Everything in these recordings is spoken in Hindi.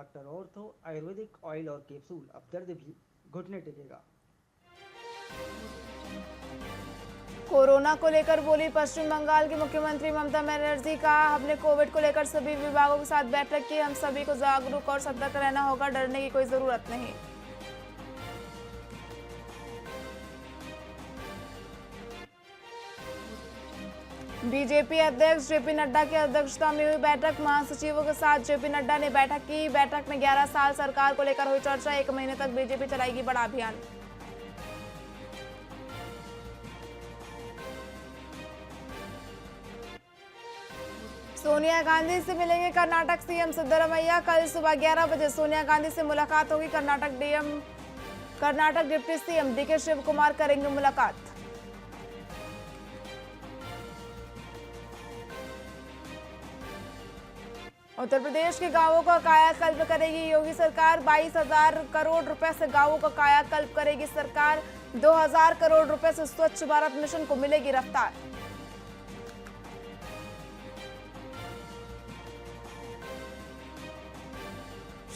डॉक्टर ऑर्थो आयुर्वेदिक ऑयल और कैप्सूल, अब दर्द भी घुटने टेकेगा। कोरोना को लेकर बोली पश्चिम बंगाल की मुख्यमंत्री ममता बनर्जी। कहा, हमने कोविड को लेकर सभी विभागों के साथ बैठक की। हम सभी को जागरूक और सतर्क रहना होगा, डरने की कोई जरूरत नहीं। बीजेपी अध्यक्ष जेपी नड्डा की अध्यक्षता में हुई बैठक। महासचिवों के साथ जेपी नड्डा ने बैठक की। बैठक में 11 साल सरकार को लेकर हुई चर्चा। 1 महीने तक बीजेपी चलाएगी बड़ा अभियान। सोनिया गांधी से मिलेंगे कर्नाटक सीएम सिद्धरामैया। कल सुबह 11 बजे सोनिया गांधी से मुलाकात होगी। Karnataka deputy CM DK Shivakumar करेंगे मुलाकात। उत्तर प्रदेश के गांवों का कायाकल्प करेगी योगी सरकार। 22,000 करोड़ रुपए से गांवों का कायाकल्प करेगी सरकार। 2,000 करोड़ रुपए से स्वच्छ भारत मिशन को मिलेगी रफ्तार।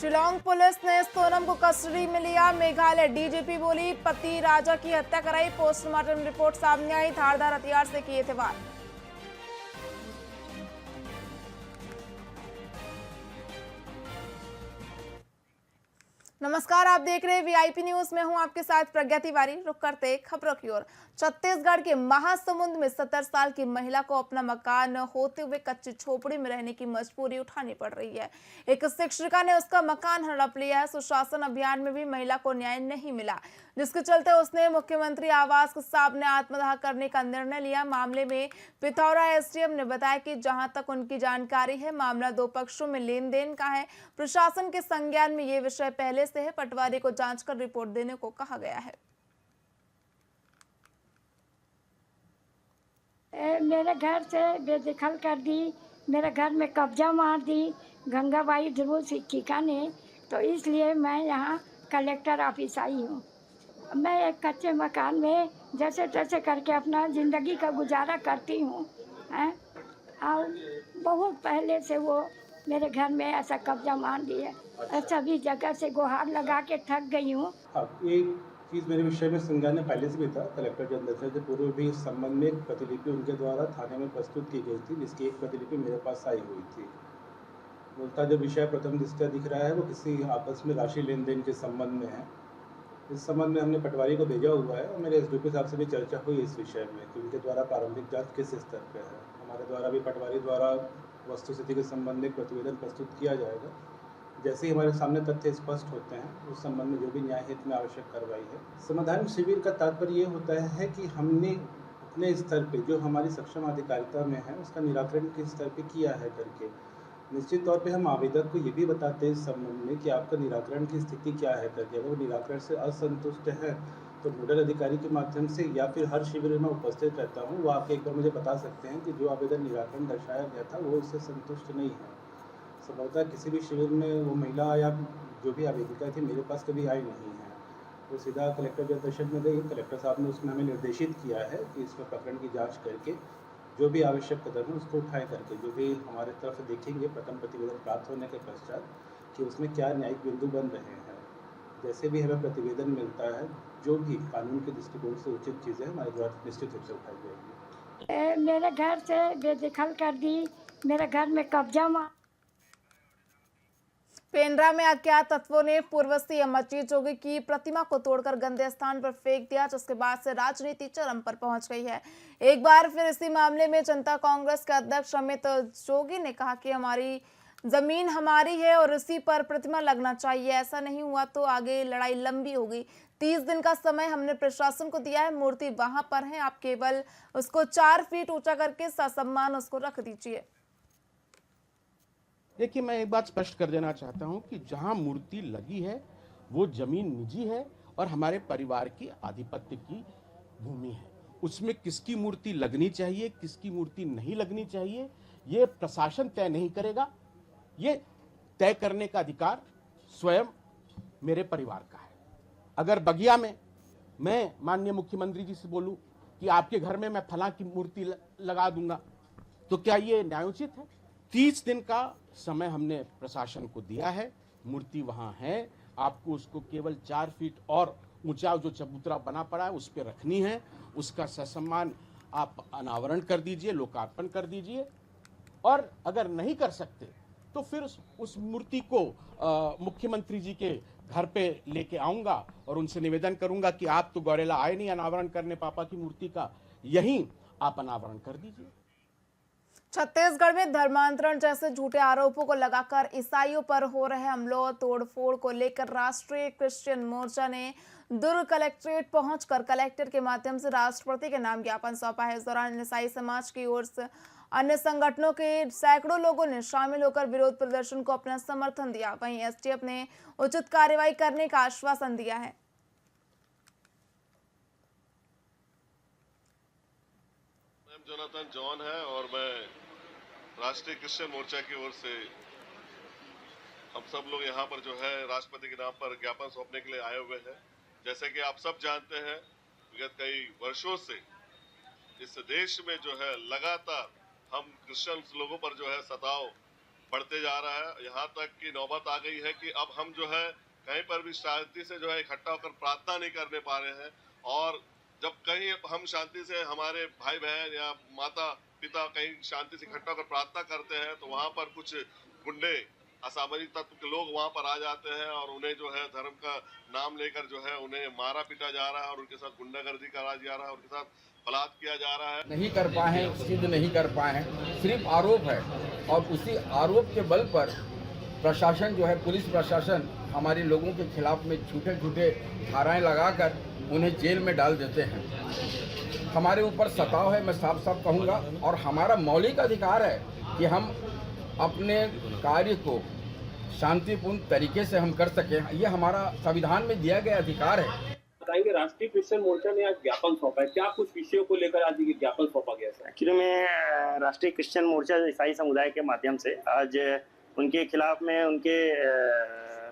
शिलांग पुलिस ने सोनम को कस्टडी में लिया। मेघालय डीजीपी बोली, पति राजा की हत्या कराई। पोस्टमार्टम रिपोर्ट सामने आई। धारदार हथियार से किए थे वार। नमस्कार, आप देख रहे हैं वीआईपी न्यूज में हूं आपके साथ प्रज्ञा तिवारी। रुक करते खबरों की ओर। छत्तीसगढ़ के महासमुंद में 70 साल की महिला को अपना मकान होते हुए कच्ची झोपड़ी में रहने की मजबूरी उठानी पड़ रही है। एक शिक्षिका ने उसका मकान हड़प लिया है। सुशासन अभियान में भी महिला को न्याय नहीं मिला, जिसके चलते उसने मुख्यमंत्री आवास के सामने आत्मदाह करने का निर्णय लिया। मामले में पिथौरा एसडीएम ने बताया कि जहां तक उनकी जानकारी है, मामला 2 पक्षों में लेन देन का है। प्रशासन के संज्ञान में ये विषय पहले से है। पटवारी को जांच कर रिपोर्ट देने को कहा गया है। मेरे घर से बेदखल कर दी, मेरे घर में कब्जा मार दी गंगाबाई ध्रुव शिक्षिका ने। तो इसलिए मैं यहाँ कलेक्टर ऑफिस आई हूँ। मैं एक कच्चे मकान में जैसे तैसे करके अपना ज़िंदगी का गुजारा करती हूँ हैं। और बहुत पहले से वो मेरे घर में ऐसा कब्जा मार दिया। सभी जगह से गुहार लगा के थक गई हूँ। एक चीज़ मेरे विषय में संज्ञान में पहले से भी था। कलेक्टर के अंदर से पूर्व भी इस संबंध में एक प्रतिलिपि उनके द्वारा थाने में प्रस्तुत की गई थी, जिसकी एक प्रतिलिपि मेरे पास आई हुई थी। मूलतः जो विषय प्रथम दृष्टया दिख रहा है वो किसी आपस में राशि लेन देन के संबंध में है। इस संबंध में हमने पटवारी को भेजा हुआ है और मेरे एसडीपी साहब से भी चर्चा हुई इस विषय में कि उनके द्वारा प्रारंभिक जाँच किस स्तर पर है। हमारे द्वारा भी पटवारी द्वारा वस्तुस्थिति के संबंध में प्रतिवेदन प्रस्तुत किया जाएगा। जैसे ही हमारे सामने तथ्य स्पष्ट होते हैं, उस संबंध में जो भी न्याय हित में आवश्यक कार्रवाई है। समाधान शिविर का तात्पर्य ये होता है कि हमने अपने स्तर पे जो हमारी सक्षम अधिकारिता में है उसका निराकरण किस स्तर पे किया है करके। निश्चित तौर पे हम आवेदक को ये भी बताते हैं इस संबंध में कि आपका निराकरण की स्थिति क्या है करके। अगर वो निराकरण से असंतुष्ट है तो नोडल अधिकारी के माध्यम से या फिर हर शिविर में उपस्थित रहता हूँ, वो आके एक बार मुझे बता सकते हैं कि जो आवेदन निराकरण दर्शाया गया था वो उससे संतुष्ट नहीं है। संभवतः किसी भी शिविर में वो महिला या जो भी आवेदिका थी मेरे पास कभी आई नहीं है। वो सीधा कलेक्टर के दर्शन में गई। कलेक्टर साहब ने उसमें हमें निर्देशित किया है कि इसमें प्रकरण की जांच करके जो भी आवश्यक कदम है उसको उठाए करके, जो भी हमारे तरफ से देखेंगे प्रथम प्रतिवेदन प्राप्त होने के पश्चात कि उसमें क्या न्यायिक बिंदु बन रहे हैं। जैसे भी हमें प्रतिवेदन मिलता है, जो भी कानून के दृष्टिकोण से उचित चीज़ें हमारे द्वारा निश्चित रूप से उठाई जाएगी। मेरे घर से बेदखल कर दी, मेरे घर में कब्जा मार। पेंड्रा में अज्ञात तत्वों ने पूर्व सीएम अजीत जोगी की प्रतिमा को तोड़कर गंदे स्थान पर फेंक दिया, जिसके बाद से राजनीति चरम पर पहुंच गई है। एक बार फिर इसी मामले में जनता कांग्रेस के अध्यक्ष अमित जोगी ने कहा कि हमारी जमीन हमारी है और इसी पर प्रतिमा लगना चाहिए। ऐसा नहीं हुआ तो आगे लड़ाई लंबी होगी। 30 दिन का समय हमने प्रशासन को दिया है। मूर्ति वहां पर है, आप केवल उसको 4 फीट ऊंचा करके ससम्मान उसको रख दीजिए। देखिए, मैं एक बात स्पष्ट कर देना चाहता हूं कि जहां मूर्ति लगी है वो जमीन निजी है और हमारे परिवार की आधिपत्य की भूमि है। उसमें किसकी मूर्ति लगनी चाहिए, किसकी मूर्ति नहीं लगनी चाहिए, ये प्रशासन तय नहीं करेगा। ये तय करने का अधिकार स्वयं मेरे परिवार का है। अगर बगिया में मैं माननीय मुख्यमंत्री जी से बोलूं कि आपके घर में मैं फलां की मूर्ति लगा दूंगा, तो क्या ये न्यायोचित है? 30 दिन का समय हमने प्रशासन को दिया है। मूर्ति वहां है, आपको उसको केवल 4 फीट और ऊंचा जो चबूतरा बना पड़ा है उस पर रखनी है। उसका ससम्मान आप अनावरण कर दीजिए, लोकार्पण कर दीजिए। और अगर नहीं कर सकते तो फिर उस मूर्ति को मुख्यमंत्री जी के घर पे लेके आऊंगा और उनसे निवेदन करूंगा कि आप तो गौरेला आए नहीं अनावरण करने पापा की मूर्ति का, यहीं आप अनावरण कर दीजिए। छत्तीसगढ़ में धर्मांतरण जैसे झूठे आरोपों को लगाकर ईसाइयों पर हो रहे हमलों और तोड़फोड़ को लेकर राष्ट्रीय क्रिश्चियन मोर्चा ने दुर्ग कलेक्ट्रेट पहुंचकर कलेक्टर के माध्यम से राष्ट्रपति के नाम ज्ञापन सौंपा है। इस दौरान ईसाई समाज की ओर से अन्य संगठनों के सैकड़ों लोगों ने शामिल होकर विरोध प्रदर्शन को अपना समर्थन दिया। वहीं एसटीएफ ने उचित कार्रवाई करने का आश्वासन दिया है। जोनाथन जॉन है और मैं राष्ट्रीय क्रिश्चियन मोर्चा की ओर से हम सब लोग यहाँ पर जो है राष्ट्रपति के नाम पर ज्ञापन सौंपने के लिए आए हुए हैं। जैसे कि आप सब जानते हैं, विगत कई वर्षों से इस देश में जो है लगातार हम क्रिश्चियन लोगों पर जो है सताव बढ़ते जा रहा है। यहाँ तक कि नौबत आ गई है कि अब हम जो है कहीं पर भी शांति से जो है इकट्ठा होकर प्रार्थना नहीं करने पा रहे हैं। और जब कहीं हम शांति से हमारे भाई बहन या माता पिता कहीं शांति से इकट्ठा होकर प्रार्थना करते हैं तो वहां पर कुछ गुंडे असामाजिक तत्व के लोग वहां पर आ जाते हैं और उन्हें जो है धर्म का नाम लेकर जो है उन्हें मारा पीटा जा रहा है और उनके साथ गुंडागर्दी करा जा रहा है, उनके साथ बलात्कार किया जा रहा है। नहीं कर पाए हैं, सिद्ध नहीं कर पाए हैं, सिर्फ आरोप है और उसी आरोप के बल पर प्रशासन जो है, पुलिस प्रशासन हमारे लोगों के खिलाफ में झूठे झूठे धाराएं लगाकर उन्हें जेल में डाल देते हैं। हमारे ऊपर सताव है, मैं साफ साफ कहूँगा, और हमारा मौलिक अधिकार है कि हम अपने कार्य को शांतिपूर्ण तरीके से हम कर सकें। ये हमारा संविधान में दिया गया अधिकार है। बताएंगे, राष्ट्रीय क्रिश्चियन मोर्चा ने आज ज्ञापन सौंपा है, क्या कुछ विषयों को लेकर आज ये ज्ञापन सौंपा गया है? एक्चुअली में राष्ट्रीय क्रिश्चियन मोर्चा ईसाई समुदाय के माध्यम से आज उनके खिलाफ में, उनके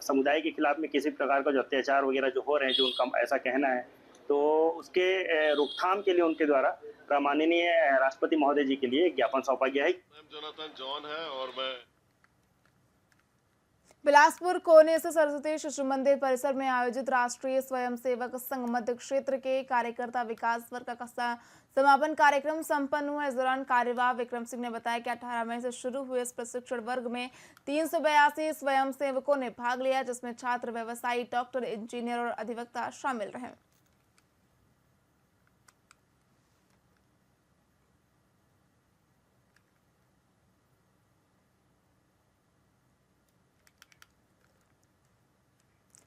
समुदाय के खिलाफ में किसी प्रकार का जो अत्याचार वगैरह जो हो रहे हैं, जो उनका ऐसा कहना है, तो उसके रोकथाम के लिए उनके द्वारा माननीय राष्ट्रपति महोदय जी के लिए ज्ञापन सौंपा गया है। जोनाथन जॉन है और मैं बिलासपुर कोने से सरस्वती शिशु मंदिर परिसर में आयोजित राष्ट्रीय स्वयंसेवक संघ मध्य क्षेत्र के कार्यकर्ता विकास वर्ग का समापन कार्यक्रम संपन्न हुआ। इस दौरान कार्यवाह विक्रम सिंह ने बताया कि 18 मई से शुरू हुए इस प्रशिक्षण वर्ग में 382 स्वयंसेवकों ने भाग लिया, जिसमें छात्र, व्यवसायी, डॉक्टर, इंजीनियर और अधिवक्ता शामिल रहे।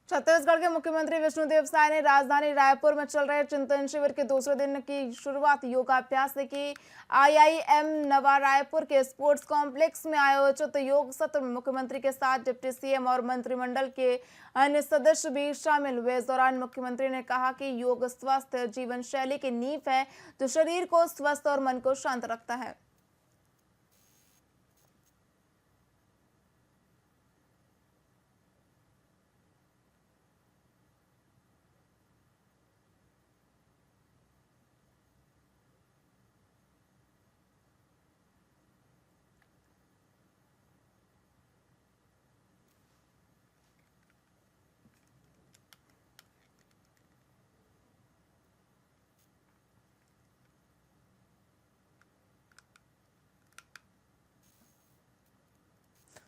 छत्तीसगढ़ के मुख्यमंत्री विष्णुदेव साय ने राजधानी रायपुर में चल रहे चिंतन शिविर के दूसरे दिन की शुरुआत योगाभ्यास से की। आईआईएम नवा रायपुर के स्पोर्ट्स कॉम्प्लेक्स में आयोजित योग सत्र में मुख्यमंत्री के साथ डिप्टी सीएम और मंत्रिमंडल के अन्य सदस्य भी शामिल हुए। इस दौरान मुख्यमंत्री ने कहा कि योग स्वस्थ जीवन शैली की नींव है जो शरीर को स्वस्थ और मन को शांत रखता है।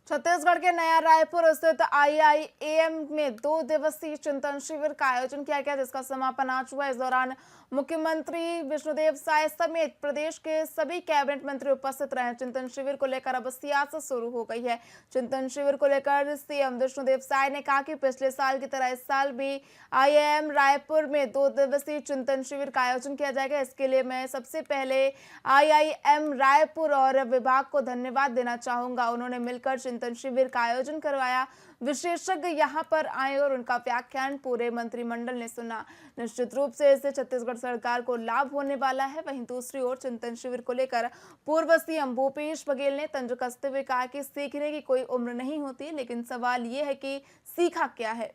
छत्तीसगढ़ के नया रायपुर स्थित आईआईएम में 2 दिवसीय चिंतन शिविर का आयोजन किया गया, जिसका समापन आज हुआ। इस दौरान मुख्यमंत्री विष्णुदेव साय समेत प्रदेश के सभी कैबिनेट मंत्री उपस्थित रहे। चिंतन शिविर को लेकर अब सियासत शुरू हो गई है। चिंतन शिविर को लेकर सीएम विष्णुदेव साय ने कहा कि पिछले साल की तरह इस साल भी आईआईएम रायपुर में 2 दिवसीय चिंतन शिविर का आयोजन किया जाएगा। इसके लिए मैं सबसे पहले आईआईएम रायपुर और विभाग को धन्यवाद देना चाहूंगा। उन्होंने मिलकर चिंतन शिविर का आयोजन करवाया। विशेषज्ञ यहां पर आए और उनका व्याख्यान पूरे मंत्रिमंडल ने सुना। निश्चित रूप से इससे छत्तीसगढ़ सरकार को लाभ होने वाला है। वहीं दूसरी ओर चिंतन शिविर को लेकर पूर्व सीएम भूपेश बघेल ने तंज कसते हुए कहा कि सीखने की कोई उम्र नहीं होती, लेकिन सवाल ये है कि सीखा क्या है।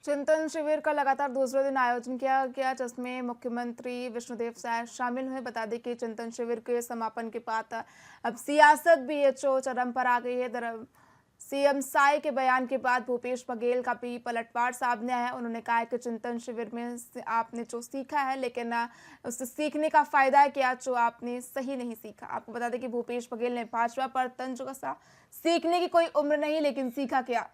चिंतन शिविर का लगातार दूसरे दिन आयोजन किया गया, जिसमें मुख्यमंत्री विष्णुदेव साय शामिल हुए। बता दें कि चिंतन शिविर के समापन के बाद अब सियासत भी चरम पर आ गई है। सीएम साय के बयान के बाद भूपेश बघेल का भी पलटवार सामने आया है। उन्होंने कहा है कि चिंतन शिविर में आपने जो सीखा है, लेकिन उससे सीखने का फायदा है कि जो आपने सही नहीं सीखा। आपको बता दें कि भूपेश बघेल ने भाजपा पर तंज कसा, सीखने की कोई उम्र नहीं, लेकिन सीखा क्या।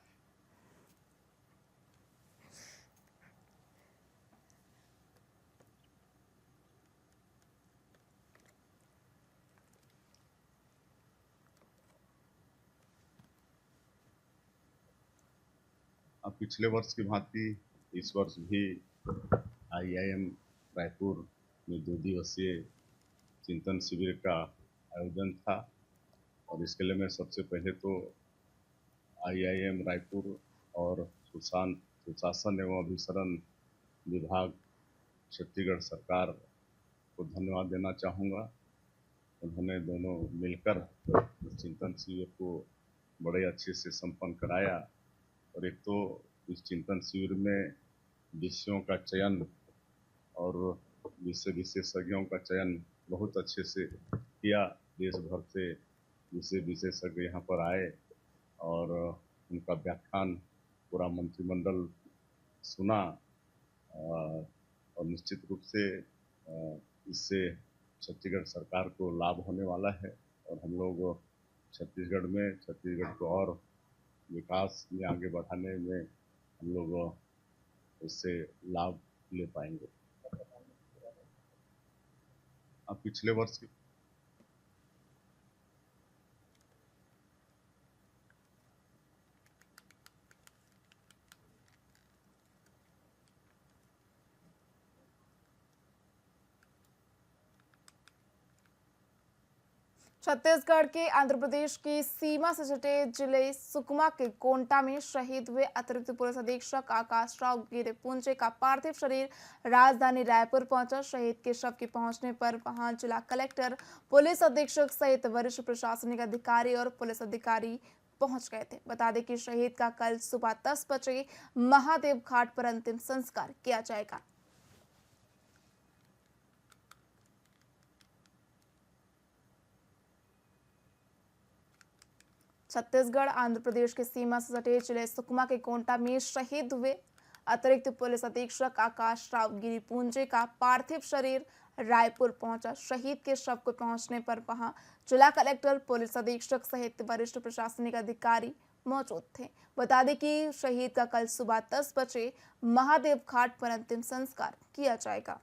अब पिछले वर्ष की भांति इस वर्ष भी आईआईएम रायपुर में 2 दिवसीय चिंतन शिविर का आयोजन था। और इसके लिए मैं सबसे पहले तो आईआईएम रायपुर और सुशासन एवं अभिसरण विभाग छत्तीसगढ़ सरकार को धन्यवाद देना चाहूँगा। उन्होंने दोनों मिलकर चिंतन शिविर को बड़े अच्छे से संपन्न कराया। और एक तो इस चिंतन शिविर में विषयों का चयन और विषय विशेषज्ञों का चयन बहुत अच्छे से किया। देश भर से विषय विशेषज्ञ यहाँ पर आए और उनका व्याख्यान पूरा मंत्रिमंडल सुना। और निश्चित रूप से इससे छत्तीसगढ़ सरकार को लाभ होने वाला है और हम लोग छत्तीसगढ़ को और विकास में आगे बढ़ाने में हम लोग इससे लाभ ले पाएंगे। अब पिछले वर्ष की छत्तीसगढ़ के आंध्र प्रदेश की सीमा से सटे जिले सुकमा के कोंटा में शहीद हुए अतिरिक्त पुलिस अधीक्षक आकाश राव गिरिपुंजे का पार्थिव शरीर राजधानी रायपुर पहुंचा। शहीद के शव के पहुंचने पर वहां जिला कलेक्टर, पुलिस अधीक्षक सहित वरिष्ठ प्रशासनिक अधिकारी और पुलिस अधिकारी पहुंच गए थे। बता दें कि शहीद का कल सुबह 10 बजे महादेव घाट पर अंतिम संस्कार किया जाएगा। छत्तीसगढ़ आंध्र प्रदेश की सीमा से सटे जिले सुकमा के कोंटा में शहीद हुए अतिरिक्त पुलिस अधीक्षक आकाश राव गिरिपुंजे का पार्थिव शरीर रायपुर पहुंचा। शहीद के शव को पहुंचने पर वहां जिला कलेक्टर, पुलिस अधीक्षक सहित वरिष्ठ प्रशासनिक अधिकारी मौजूद थे। बता दें कि शहीद का कल सुबह 10 बजे महादेव घाट पर अंतिम संस्कार किया जाएगा।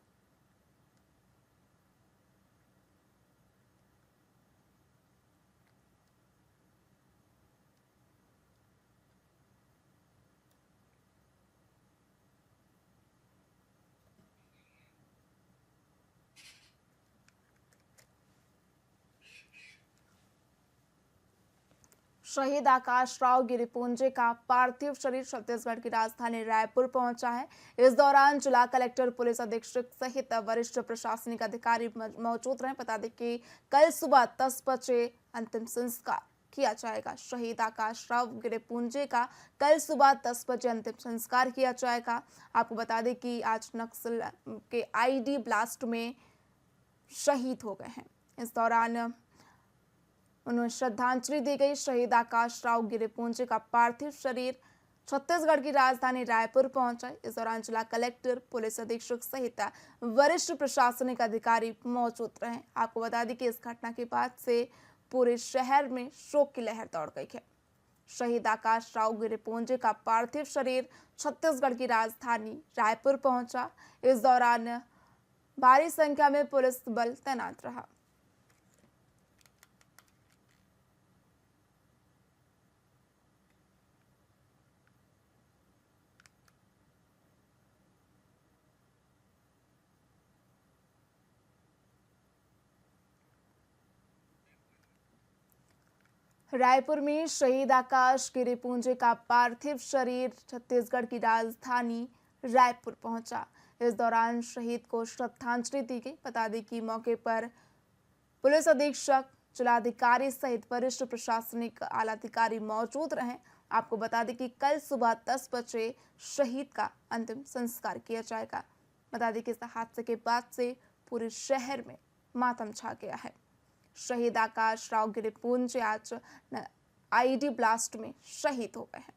शहीद आकाश राव गिरिपुंजे का पार्थिव शरीर छत्तीसगढ़ की राजधानी रायपुर पहुंचा है। इस दौरान जिला कलेक्टर, पुलिस अधीक्षक सहित वरिष्ठ प्रशासनिक अधिकारी मौजूद रहे। बता दें कि कल सुबह 10 बजे अंतिम संस्कार किया जाएगा। शहीद आकाश राव गिरिपुंजे का कल सुबह 10 बजे अंतिम संस्कार किया जाएगा। आपको बता दें कि आज नक्सल के आईडी ब्लास्ट में शहीद हो गए हैं। इस दौरान उन्हें श्रद्धांजलि दी गई। शहीद आकाश राव गिरिपुंजे का पार्थिव शरीर छत्तीसगढ़ की राजधानी रायपुर पहुंचा। इस दौरान जिला कलेक्टर, पुलिस अधीक्षक सहित वरिष्ठ प्रशासनिक अधिकारी मौजूद रहे। आपको बता दें कि इस घटना के बाद से पूरे शहर में शोक की लहर दौड़ गई है। शहीद आकाश राव गिरिपुंजे का पार्थिव शरीर छत्तीसगढ़ की राजधानी रायपुर पहुंचा। इस दौरान भारी संख्या में पुलिस बल तैनात रहा। रायपुर में शहीद आकाश गिरिपुंजे का पार्थिव शरीर छत्तीसगढ़ की राजधानी रायपुर पहुंचा। इस दौरान शहीद को श्रद्धांजलि दी गई। बता दें कि मौके पर पुलिस अधीक्षक, जिलाधिकारी सहित वरिष्ठ प्रशासनिक आला अधिकारी मौजूद रहे। आपको बता दें कि कल सुबह 10 बजे शहीद का अंतिम संस्कार किया जाएगा। बता दें कि इस हादसे के बाद से पूरे शहर में मातम छा गया है। शहीद आकाश राव गिरिपुंज आज आईडी ब्लास्ट में शहीद हो गए हैं।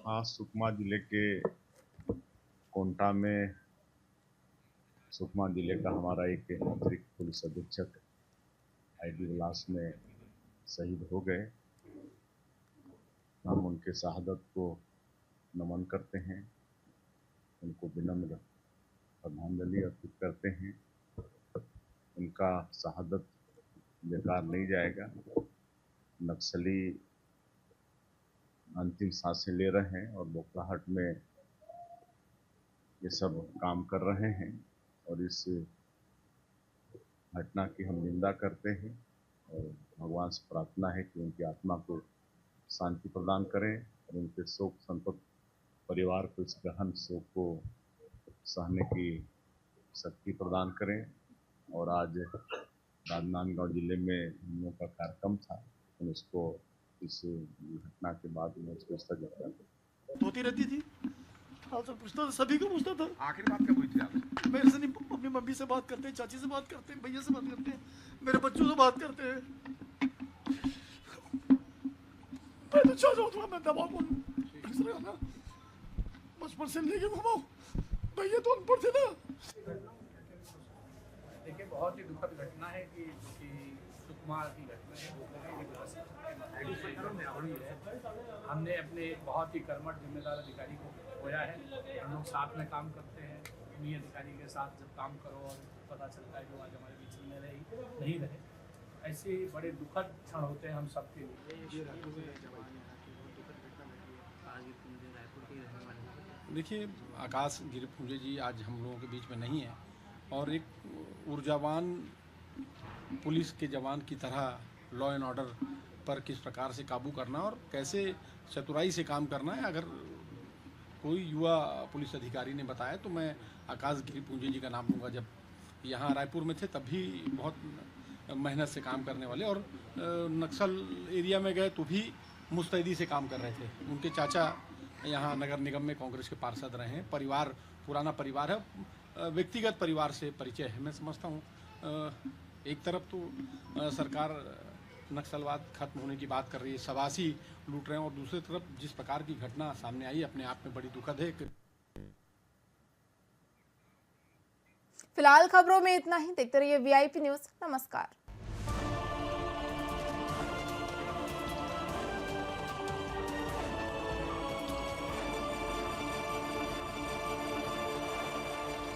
आज सुकमा जिले के कोंटा में सुकमा जिले का हमारा एक अतिरिक्त पुलिस अधीक्षक आईडी ब्लास्ट में शहीद हो गए। हम उनके शहादत को नमन करते हैं, उनको विनम्र श्रद्धांजलि अर्पित करते हैं। उनका शहादत बेकार नहीं जाएगा। नक्सली अंतिम सांसें ले रहे हैं और बोखलाहट में ये सब काम कर रहे हैं और इस घटना की हम निंदा करते हैं और भगवान से प्रार्थना है कि उनकी आत्मा को शांति प्रदान करें और उनके शोक संतप्त परिवार को इस गहन शोक को सहने की शक्ति प्रदान करें। और आज राजनांदगांव जिले में हम लोगों का कार्यक्रम था, तो उसको इस घटना के बाद में उसको स्थगित कर दिया। होती रहती थी, हाल पूछता था, सभी को पूछता था। आखिरी बात कब हुई थी आप? मेरे से नहीं, अपनी मम्मी से बात करते हैं, चाची से बात करते हैं, भैया से बात करते हैं, मेरे बच्चों से बात करते हैं। मैं तो चाह रहा हूँ मैं दबा बोलूँ ना, बचपन से लेके घुमाऊँ। भैया तो अनपढ़ थे ना। देखिए, बहुत ही दुखद घटना है कि सुकमा की घटना है। हमने अपने बहुत ही कर्मठ जिम्मेदार अधिकारी को खोया है। हम लोग साथ में काम करते हैं, उन्हीं अधिकारी के साथ जब काम करो और पता चलता है जो आज हमारे बीच में नहीं रहे। ऐसे बड़े दुखद क्षण होते हैं हम सबके लिए। देखिए, आकाश गिरिपुंजे जी आज हम लोगों के बीच में नहीं है और एक ऊर्जावान पुलिस के जवान की तरह लॉ एंड ऑर्डर पर किस प्रकार से काबू करना और कैसे चतुराई से काम करना है। अगर कोई युवा पुलिस अधिकारी ने बताया तो मैं आकाश गिरिपुंजे जी का नाम लूँगा। जब यहाँ रायपुर में थे तब भी बहुत मेहनत से काम करने वाले और नक्सल एरिया में गए तो भी मुस्तैदी से काम कर रहे थे। उनके चाचा यहाँ नगर निगम में कांग्रेस के पार्षद रहे हैं। परिवार पुराना परिवार है, व्यक्तिगत परिवार से परिचय है। मैं समझता हूँ एक तरफ तो सरकार नक्सलवाद खत्म होने की बात कर रही है, सवासी लूट रहे हैं, और दूसरी तरफ जिस प्रकार की घटना सामने आई अपने आप में बड़ी दुखद है। फिलहाल खबरों में इतना ही। देखते रहिए VIP न्यूज़। नमस्कार।